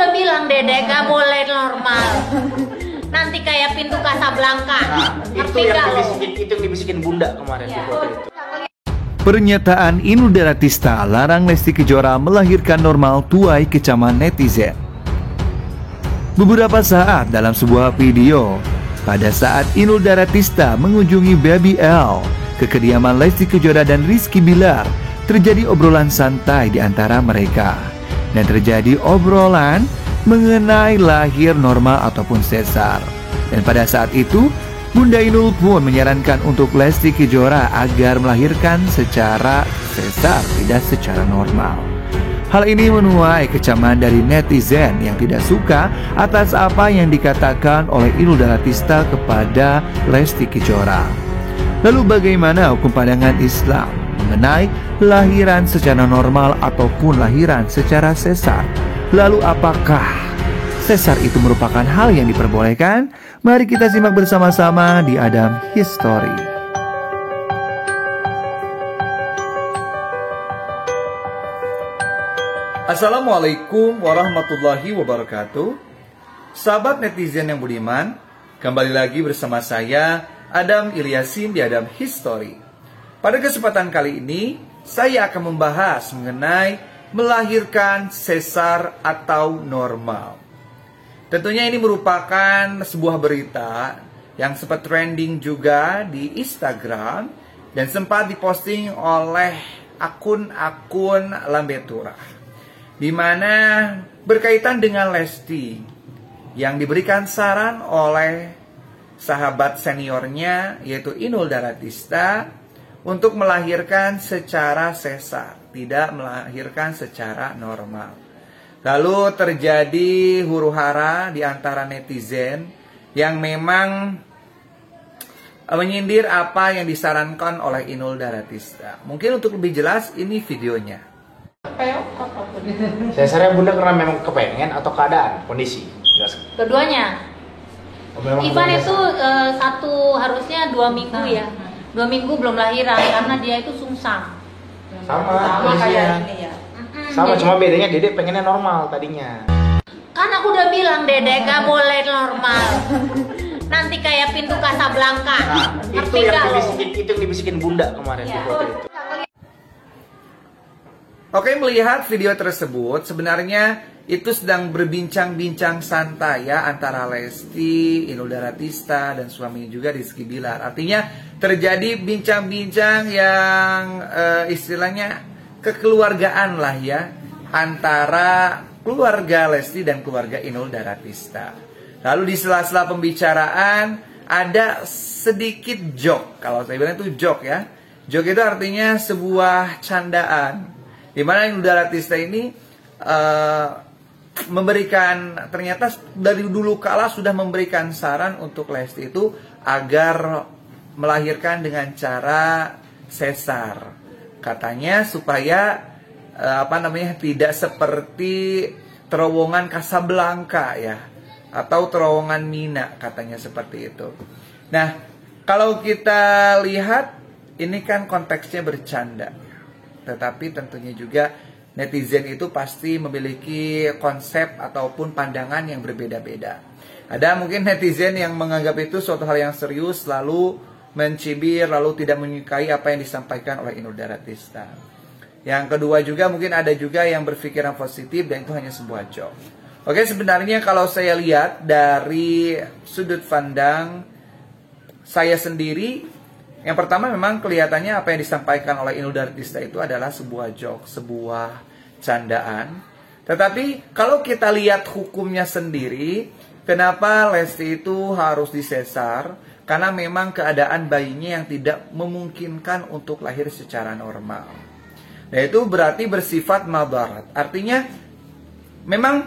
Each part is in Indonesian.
udah bilang Dedek gak boleh normal. Nanti kayak pintu Casablanca. Itu yang dibisikin Bunda kemarin di foto itu. Pernyataan Inul Daratista larang Lesti Kejora melahirkan normal tuai kecaman netizen. Beberapa saat dalam sebuah video, pada saat Inul Daratista mengunjungi Baby L ke kediaman Lesti Kejora dan Rizky Bilar, terjadi obrolan santai di antara mereka. Dan terjadi obrolan mengenai lahir normal ataupun sesar. Dan pada saat itu, Bunda Inul pun menyarankan untuk Lesti Kejora agar melahirkan secara sesar, tidak secara normal. Hal ini menuai kecaman dari netizen yang tidak suka atas apa yang dikatakan oleh Inul Daratista kepada Lesti Kejora. Lalu bagaimana hukum pandangan Islam mengenai lahiran secara normal ataupun lahiran secara sesar? Lalu apakah sesar itu merupakan hal yang diperbolehkan? Mari kita simak bersama-sama di Adam History. Assalamualaikum warahmatullahi wabarakatuh. Sahabat netizen yang budiman, kembali lagi bersama saya Adam Ilyasin di Adam History. Pada kesempatan kali ini, saya akan membahas mengenai melahirkan sesar atau normal. Tentunya ini merupakan sebuah berita yang sempat trending juga di Instagram dan sempat diposting oleh akun-akun Lambe Turah, di mana berkaitan dengan Lesti yang diberikan saran oleh sahabat seniornya yaitu Inul Daratista untuk melahirkan secara sesar, tidak melahirkan secara normal. Lalu terjadi huru-hara di antara netizen yang memang menyindir apa yang disarankan oleh Inul Daratista. Mungkin untuk lebih jelas ini videonya. Sesarnya Bunda karena memang kepengen atau keadaan, kondisi? Keduanya. Ivan itu harusnya 2 minggu ya. 2 minggu belum lahiran karena dia itu sungsang. Sama kayak ini ya. Sama, cuma bedanya Dedek pengennya normal tadinya. Kan aku udah bilang Dedek gak boleh normal. Nanti kayak pintu Casablanca. Itu yang dibisikin Bunda kemarin di foto itu. Oke, melihat video tersebut, sebenarnya itu sedang berbincang-bincang santai ya antara Lesti, Inul Daratista, dan suaminya juga Rizky Bilar. Artinya terjadi bincang-bincang yang istilahnya kekeluargaan lah ya, antara keluarga Lesti dan keluarga Inul Daratista. Lalu di sela-sela pembicaraan ada sedikit joke. Kalau saya bilang itu joke ya. Joke itu artinya sebuah candaan, di mana Inul Daratista ini memberikan, ternyata dari dulu kala sudah memberikan saran untuk Lesti itu agar melahirkan dengan cara sesar. Katanya supaya tidak seperti terowongan Casablanca ya, atau terowongan Mina, katanya seperti itu. Nah, kalau kita lihat ini kan konteksnya bercanda, tetapi tentunya juga netizen itu pasti memiliki konsep ataupun pandangan yang berbeda-beda. Ada mungkin netizen yang menganggap itu suatu hal yang serius, lalu mencibir, lalu tidak menyukai apa yang disampaikan oleh Inul Daratista. Yang kedua juga mungkin ada juga yang berpikiran positif dan itu hanya sebuah joke. Oke, sebenarnya kalau saya lihat dari sudut pandang saya sendiri, yang pertama memang kelihatannya apa yang disampaikan oleh Inul Daratista itu adalah sebuah joke, sebuah candaan. Tetapi kalau kita lihat hukumnya sendiri, kenapa Lesti itu harus disesar? Karena memang keadaan bayinya yang tidak memungkinkan untuk lahir secara normal. Nah, itu berarti bersifat madarat. Artinya memang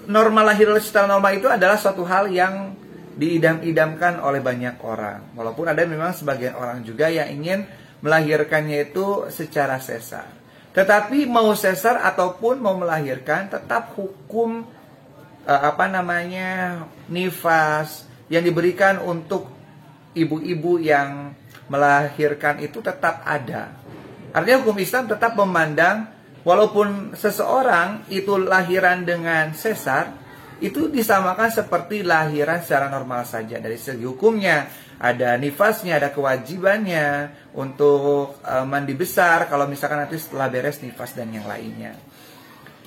normal, lahir secara normal itu adalah suatu hal yang diidam-idamkan oleh banyak orang. Walaupun ada memang sebagian orang juga yang ingin melahirkannya itu secara sesar. Tetapi mau sesar ataupun mau melahirkan, tetap hukum nifas yang diberikan untuk ibu-ibu yang melahirkan itu tetap ada. Artinya hukum Islam tetap memandang walaupun seseorang itu lahiran dengan sesar, itu disamakan seperti lahiran secara normal saja. Dari segi hukumnya, ada nifasnya, ada kewajibannya untuk mandi besar, kalau misalkan nanti setelah beres nifas dan yang lainnya.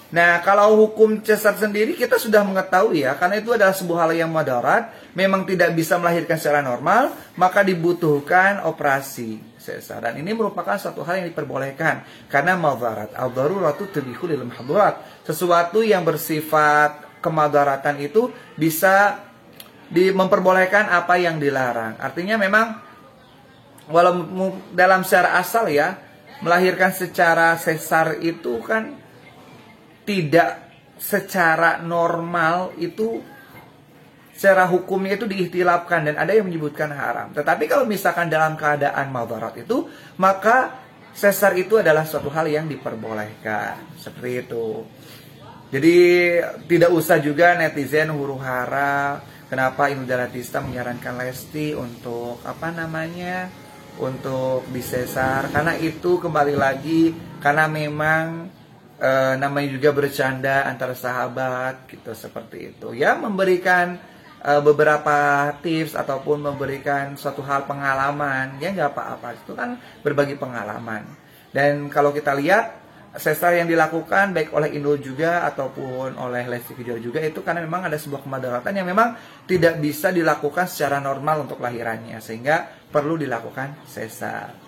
Nah, kalau hukum cesar sendiri kita sudah mengetahui ya, karena itu adalah sebuah hal yang mudarat, memang tidak bisa melahirkan secara normal, maka dibutuhkan operasi sesar. Dan ini merupakan suatu hal yang diperbolehkan karena madarat. Ad-daruratu tubihu lil mahdurat. Sesuatu yang bersifat kemadaratan itu bisa memperbolehkan apa yang dilarang. Artinya memang walau dalam secara asal ya, melahirkan secara sesar itu kan tidak secara normal, itu secara hukumnya itu diikhtilafkan dan ada yang menyebutkan haram. Tetapi kalau misalkan dalam keadaan madarat itu, maka sesar itu adalah suatu hal yang diperbolehkan. Seperti itu. Jadi tidak usah juga netizen huru-hara kenapa Inul Daratista menyarankan Lesti untuk untuk disesar, karena itu kembali lagi karena memang namanya juga bercanda antara sahabat gitu, seperti itu ya, memberikan beberapa tips ataupun memberikan suatu hal pengalaman ya, nggak apa-apa, itu kan berbagi pengalaman. Dan kalau kita lihat sesar yang dilakukan baik oleh Inul juga ataupun oleh Lesti Kejora juga, itu karena memang ada sebuah kemadaratan yang memang tidak bisa dilakukan secara normal untuk lahirannya, sehingga perlu dilakukan sesar.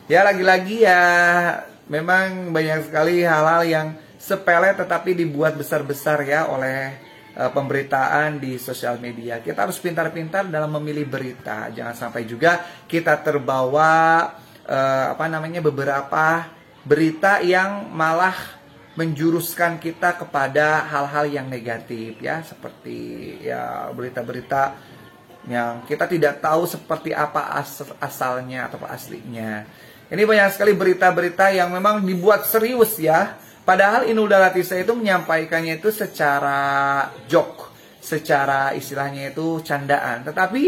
Ya lagi-lagi ya, memang banyak sekali hal-hal yang sepele tetapi dibuat besar-besar ya oleh pemberitaan di sosial media. Kita harus pintar-pintar dalam memilih berita. Jangan sampai juga kita terbawa beberapa berita yang malah menjuruskan kita kepada hal-hal yang negatif ya, seperti ya berita-berita yang kita tidak tahu seperti apa asalnya atau aslinya. Ini banyak sekali berita-berita yang memang dibuat serius ya. Padahal Inul Daratista itu menyampaikannya itu secara joke, secara istilahnya itu candaan. Tetapi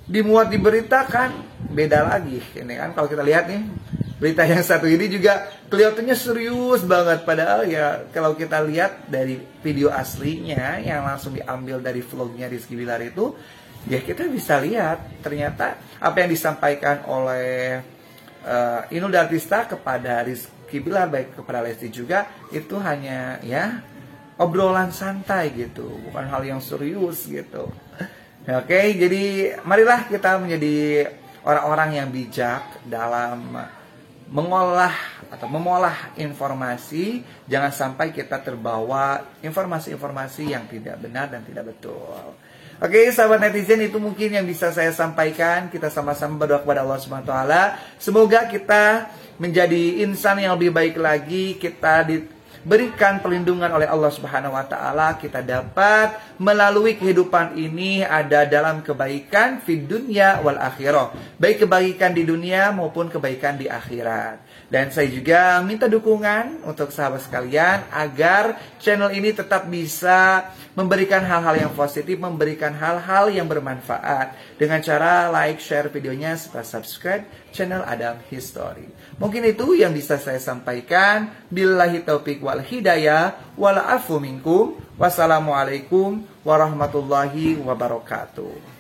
dimuat di berita kan beda lagi. Ini kan kalau kita lihat nih, berita yang satu ini juga kelihatannya serius banget. Padahal ya kalau kita lihat dari video aslinya yang langsung diambil dari vlognya Rizky Bilar itu, ya kita bisa lihat ternyata apa yang disampaikan oleh Inul Daratista kepada Rizky Bilar, baik kepada Lesti juga, itu hanya ya obrolan santai gitu, bukan hal yang serius gitu. Oke, jadi marilah kita menjadi orang-orang yang bijak dalam mengolah atau memolah informasi. Jangan sampai kita terbawa informasi-informasi yang tidak benar dan tidak betul. Oke, sahabat netizen, itu mungkin yang bisa saya sampaikan. Kita sama-sama berdoa kepada Allah Subhanahu wa taala. Semoga kita menjadi insan yang lebih baik lagi, kita diberikan perlindungan oleh Allah Subhanahu wa taala, kita dapat melalui kehidupan ini ada dalam kebaikan fid dunya wal akhirah. Baik kebaikan di dunia maupun kebaikan di akhirat. Dan saya juga minta dukungan untuk sahabat sekalian agar channel ini tetap bisa memberikan hal-hal yang positif, memberikan hal-hal yang bermanfaat dengan cara like, share videonya, serta subscribe channel Adam History. Mungkin itu yang bisa saya sampaikan. Billahi taufiq wal hidayah, wal afu minkum. Wassalamualaikum warahmatullahi wabarakatuh.